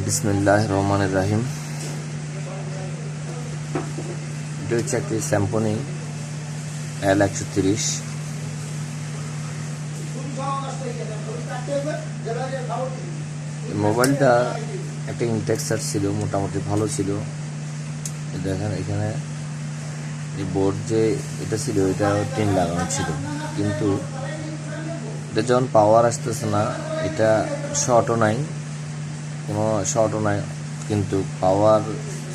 বিসমিল্লাহির রহমানির রহিম। এটা হচ্ছে একটি স্যামসং L130। মোবাইলটা একটা ইনটেক্সার ছিল, মোটামুটি ভালো ছিল। দেখেন এখানে এই বোর্ড যে এটা ছিল, এটা টিন লাগানো ছিল, কিন্তু এটা যখন পাওয়ার আসতেছে না, এটা শর্টও নাই, কোনো শর্টও নাই, কিন্তু পাওয়ার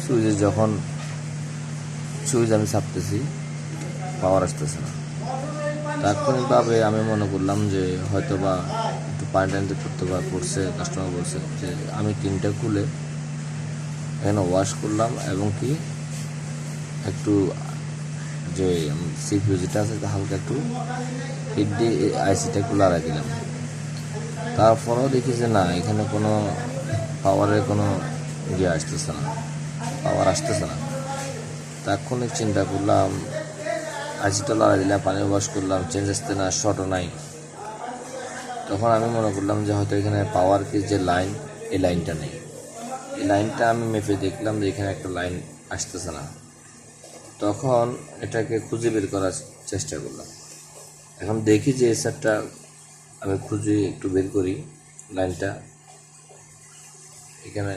সুইচে যখন সুইচ আমি চাপতেছি, পাওয়ার আসতেছে না। তাৎক্ষণিকভাবে আমি মনে করলাম যে হয়তো বা একটু পানি টানিতে করতে বা করছে, কাস্টমার বলছে যে আমি টিনটা খুলে এখানে ওয়াশ করলাম এবং কি একটু যে সিপিইউ যেটা আছে হালকা একটু হিট দিয়ে আইসিটা একটু লড়াই দিলাম। তারপরেও দেখি যে না, এখানে কোনো পাওয়ারের কোনো ইয়ে আসতেছে না, পাওয়ার আসতেছে না। তাৎক্ষণিক চিন্তা করলাম, আইসিটা লড়াই দিলাম, পানি ওয়াশ করলাম, চেঞ্জ আসতে না, শর্টও নাই। তখন আমি মনে করলাম যে হয়তো এখানে পাওয়ার কি যে লাইন, এই লাইনটা নেই। এই লাইনটা আমি মেপে দেখলাম যে এখানে একটা লাইন আসতেছে না। তখন এটাকে খুঁজে বের করার চেষ্টা করলাম। এখন দেখি যে এসারটা আমি খুঁজে একটু বের করি লাইনটা। এখানে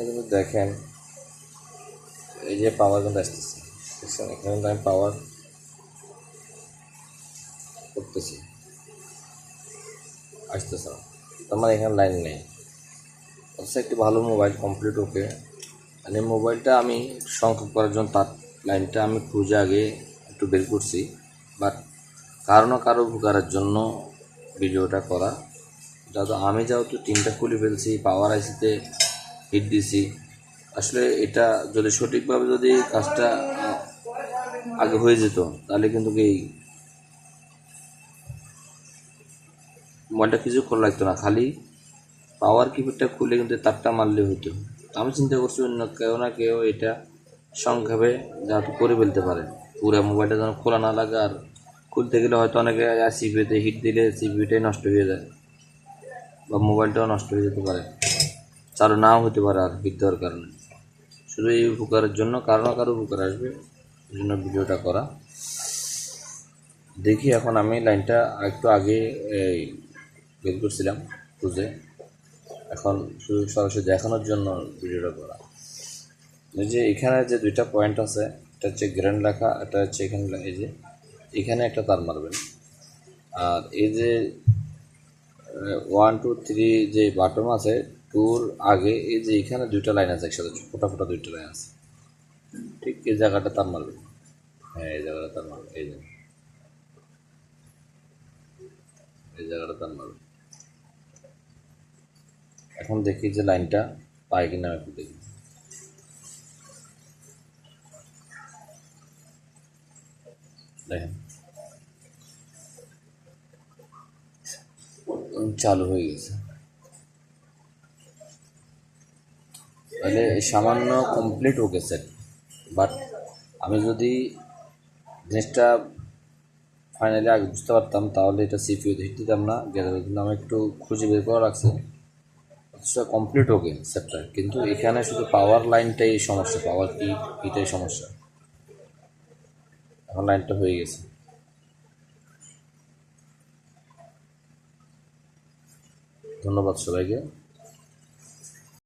কিন্তু দেখেন এই যে পাওয়ার কিন্তু আসতেছে, এখানে কিন্তু আমি পাওয়ার করতেছি, আসতেছে না। তার মানে এখানে লাইন নেই। অবশ্য একটি ভালো মোবাইল, কমপ্লিট ওকে। মানে মোবাইলটা আমি সংযোগ করার জন্য তার লাইনটা আমি খুঁজে আগে একটু বের করছি, বাট কারো উপকারের জন্য ভিডিওটা করা। আমি যেহেতু টিনটা খুলে ফেলছি, পাওয়ার আইসিতে হিট দিছি, আসলে এটা যদি সঠিকভাবে যদি কাজটা আগে হয়ে যেত, তাহলে কিন্তু এই মোবাইলটা কিছু করা লাগতো না, খালি পাওয়ার কিবোর্ডটা খুলে কিন্তু তারটা মারলে হতো। আমি চিন্তা করছি অন্য কেউ না কেউ এটা সংক্ষেপে যাতে করে ফেলতে পারে, পুরো মোবাইলটা যেন খোলা না লাগে। আর খুলতে গেলে হয়তো অনেকে সিপিইউতে হিট দিলে সিপিইউটাই নষ্ট হয়ে যায় বা মোবাইলটাও নষ্ট হয়ে যেতে পারে, চালু নাও হতে পারে আর হিট দেওয়ার কারণে। শুধু এই উপকারের জন্য কারো উপকার আসবে, এই জন্য ভিডিওটা করা। দেখি এখন আমি লাইনটা একটু আগে বের করছিলাম খুঁজে, এখন শুধু সরাসরি দেখানোর জন্য ভিডিওটা করা। এই যে এখানে যে দুইটা পয়েন্ট আছে, এটা হচ্ছে গ্র্যান্ড লেখা, এটা হচ্ছে এখানে, এই যে এখানে একটা তার মারবেন। আর এই যে 1 2 3 যে বাটন আছে, টুর আগে এই যে এখানে দুইটা লাইন আছে, একসাথে ফোটা ফোটা দুইটা লাইন আছে, ঠিক এই জায়গাটা তার মারবেন। হ্যাঁ, এই জায়গাটা তার মারবেন, এই জায়গাটা তার মারবেন। এখন দেখি যে লাইনটা পাই কিনা, একটু দেখি। দেখেন চালু হয়ে গেছে, তাহলে সামান্য কমপ্লিট ওকে সেট। বাট আমি যদি জিনিসটা ফাইনালি আগে বুঝতে পারতাম, তাহলে এটা সিপিইউতে হিট দিতাম না, গেলে। কিন্তু আমি একটু খুঁজে বের করা রাখছি, সেটা কমপ্লিট ওকে সেটটা, কিন্তু এখানে শুধু পাওয়ার লাইনটাই সমস্যা, পাওয়ার কি এটাই সমস্যা। এখন লাইনটা হয়ে গেছে। ধন্যবাদ সবাইকে।